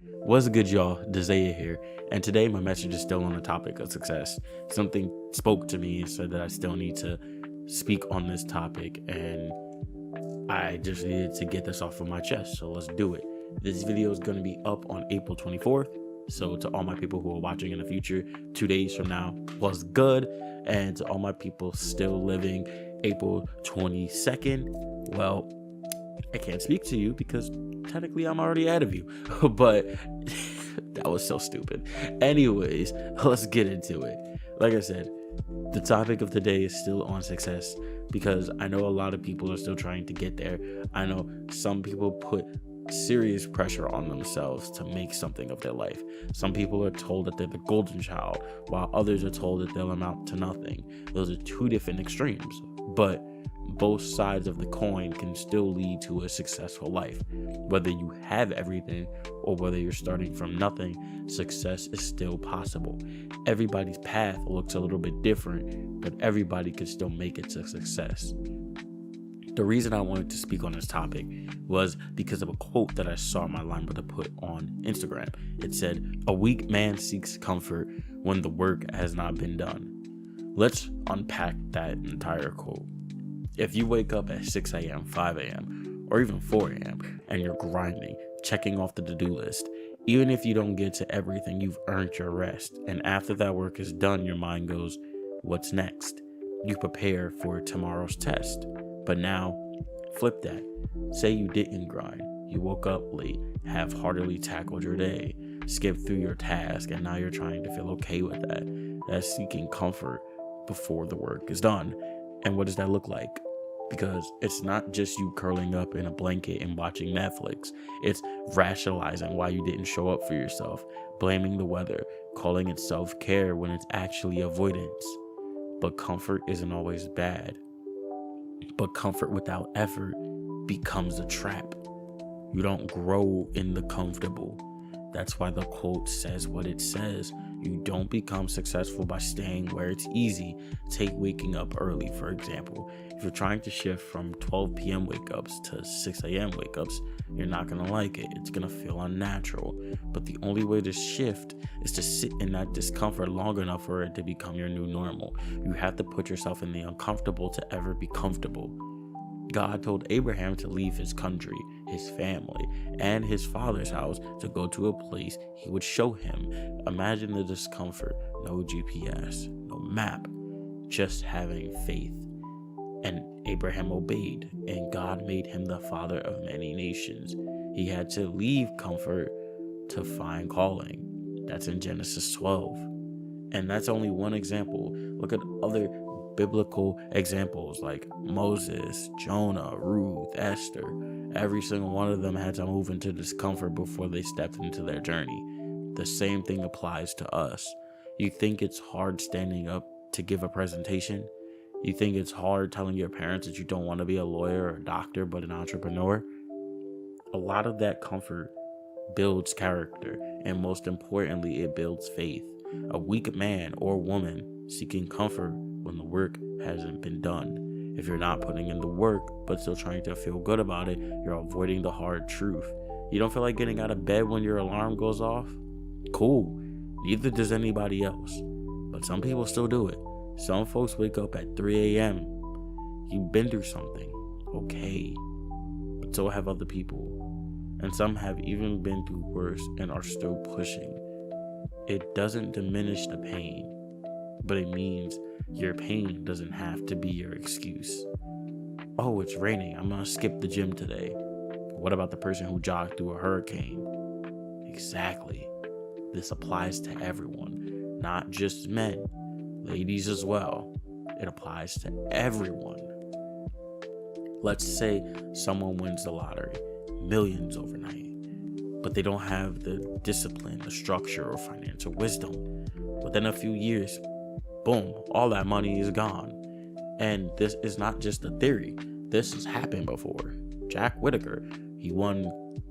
What's good, y'all? Desaiah here, and today my message is still on the topic of success. Something spoke to me and said that I still need to speak on this topic, and I just needed to get this off of my chest, so let's do it. This video is going to be up on April 24th, so to all my people who are watching in the future, 2 days from now, what's good? And to all my people still living April 22nd, well, I can't speak to you because technically I'm already ahead of you, but that was so stupid. Anyways, let's get into it. Like I said, the topic of today is still on success because I know a lot of people are still trying to get there. I know some people put serious pressure on themselves to make something of their life. Some people are told that they're the golden child, while others are told that they'll amount to nothing. Those are two different extremes, but both sides of the coin can still lead to a successful life. Whether you have everything or whether you're starting from nothing, success is still possible. Everybody's path looks a little bit different, but everybody can still make it to success. The reason I wanted to speak on this topic was because of a quote that I saw my line brother put on Instagram. It said, "A weak man seeks comfort when the work has not been done." Let's unpack that entire quote. If you wake up at 6 a.m., 5 a.m., or even 4 a.m. and you're grinding, checking off the to-do list, even if you don't get to everything, you've earned your rest. And after that work is done, your mind goes, what's next? You prepare for tomorrow's test. But now, flip that. Say you didn't grind. You woke up late, half-heartedly tackled your day, skipped through your task, and now you're trying to feel okay with that. That's seeking comfort before the work is done. And what does that look like? Because it's not just you curling up in a blanket and watching Netflix. It's rationalizing why you didn't show up for yourself, blaming the weather, calling it self-care when it's actually avoidance. But comfort isn't always bad. But comfort without effort becomes a trap. You don't grow in the comfortable. That's why the quote says what it says. You don't become successful by staying where it's easy. Take waking up early, for example. If you're trying to shift from 12 p.m. wake-ups to 6 a.m. wake-ups, you're not going to like it. It's going to feel unnatural. But the only way to shift is to sit in that discomfort long enough for it to become your new normal. You have to put yourself in the uncomfortable to ever be comfortable. God told Abraham to leave his country, his family, and his father's house to go to a place he would show him. Imagine the discomfort. No GPS, no map, just having faith. And Abraham obeyed, and God made him the father of many nations. He had to leave comfort to find calling. That's in Genesis 12. And that's only one example. Look at other biblical examples like Moses, Jonah, Ruth, Esther. Every single one of them had to move into discomfort before they stepped into their journey. The same thing applies to us. You think it's hard standing up to give a presentation? You think it's hard telling your parents that you don't want to be a lawyer or a doctor but an entrepreneur? A lot of that comfort builds character, and most importantly, it builds faith. A weak man or woman seeking comfort when the work hasn't been done. If you're not putting in the work but still trying to feel good about it, you're avoiding the hard truth. You don't feel like getting out of bed when your alarm goes off? Cool. Neither does anybody else. But some people still do it. Some folks wake up at 3 a.m. You've been through something. Okay. But so have other people. And some have even been through worse and are still pushing. It doesn't diminish the pain, but it means your pain doesn't have to be your excuse. Oh, it's raining. I'm going to skip the gym today. But what about the person who jogged through a hurricane? Exactly. This applies to everyone, not just men, ladies as well. It applies to everyone. Let's say someone wins the lottery, millions overnight, but they don't have the discipline, the structure, or financial wisdom. Within a few years, boom, all that money is gone. And this is not just a theory. This has happened before. Jack Whitaker, he won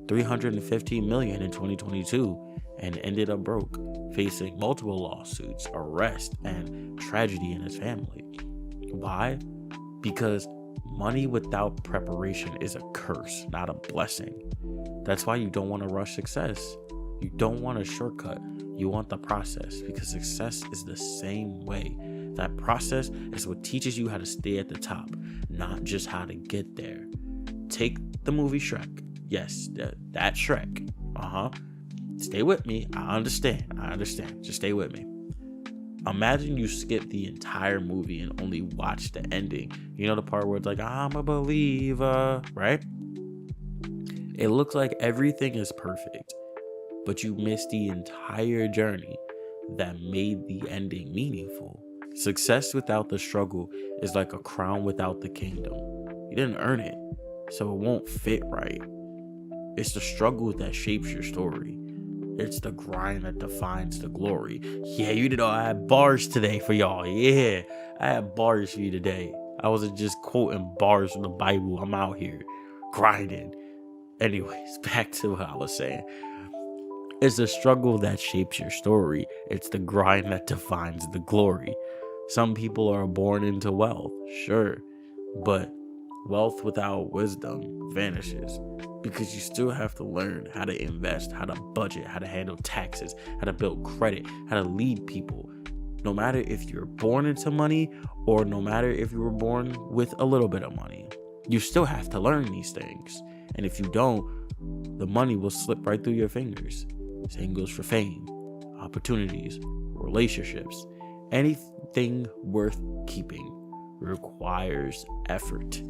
$315 million in 2022 and ended up broke, facing multiple lawsuits, arrest, and tragedy in his family. Why? Because money without preparation is a curse, not a blessing. That's why you don't want to rush success. You don't want a shortcut. You want the process, because success is the same way. That process is what teaches you how to stay at the top, not just how to get there. Take the movie Shrek. Yes, that Shrek. Stay with me. I understand. Just stay with me. Imagine you skip the entire movie and only watch the ending. You know the part where it's like, I'm a believer, right? It looks like everything is perfect, but you missed the entire journey that made the ending meaningful. Success without the struggle is like a crown without the kingdom. You didn't earn it, so it won't fit right. It's the struggle that shapes your story. It's the grind that defines the glory. Yeah, you know I had bars today for y'all. Yeah, I had bars for you today. I wasn't just quoting bars from the Bible. I'm out here grinding. Anyways, back to what I was saying. It's the struggle that shapes your story. It's the grind that defines the glory. Some people are born into wealth, sure, but wealth without wisdom vanishes, because you still have to learn how to invest, how to budget, how to handle taxes, how to build credit, how to lead people. No matter if you're born into money or no matter if you were born with a little bit of money, you still have to learn these things. And if you don't, the money will slip right through your fingers. Same goes for fame, opportunities, relationships. Anything worth keeping requires effort.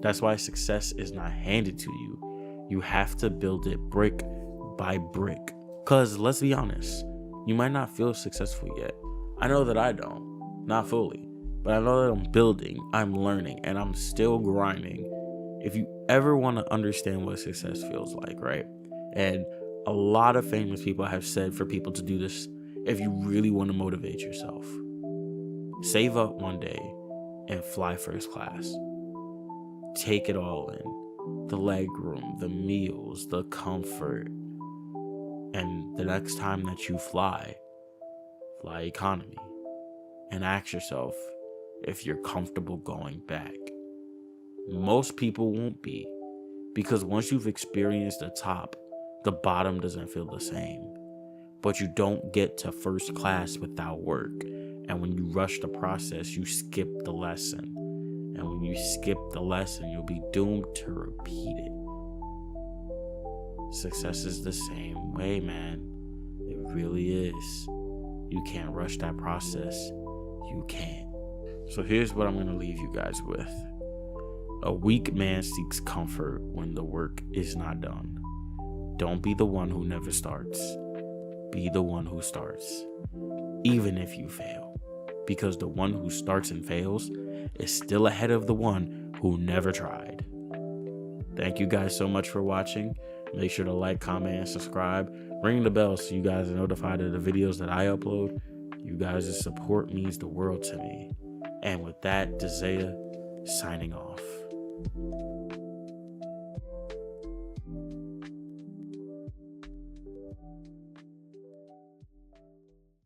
That's why success is not handed to you. You have to build it brick by brick. Because let's be honest, you might not feel successful yet. I know that I don't, not fully. But I know that I'm building, I'm learning, and I'm still grinding. If you ever want to understand what success feels like, right? And a lot of famous people have said for people to do this, if you really want to motivate yourself, save up one day and fly first class. Take it all in. The leg room, the meals, the comfort. And the next time that you fly economy. And ask yourself if you're comfortable going back. Most people won't be, because once you've experienced the top, the bottom doesn't feel the same. But you don't get to first class without work. And when you rush the process, you skip the lesson. And when you skip the lesson, you'll be doomed to repeat it. Success is the same way, man. It really is. You can't rush that process. You can't. So here's what I'm going to leave you guys with. A weak man seeks comfort when the work is not done. Don't be the one who never starts. Be the one who starts, even if you fail. Because the one who starts and fails is still ahead of the one who never tried. Thank you guys so much for watching. Make sure to like, comment, and subscribe. Ring the bell so you guys are notified of the videos that I upload. You guys' support means the world to me. And with that, Desaiah signing off.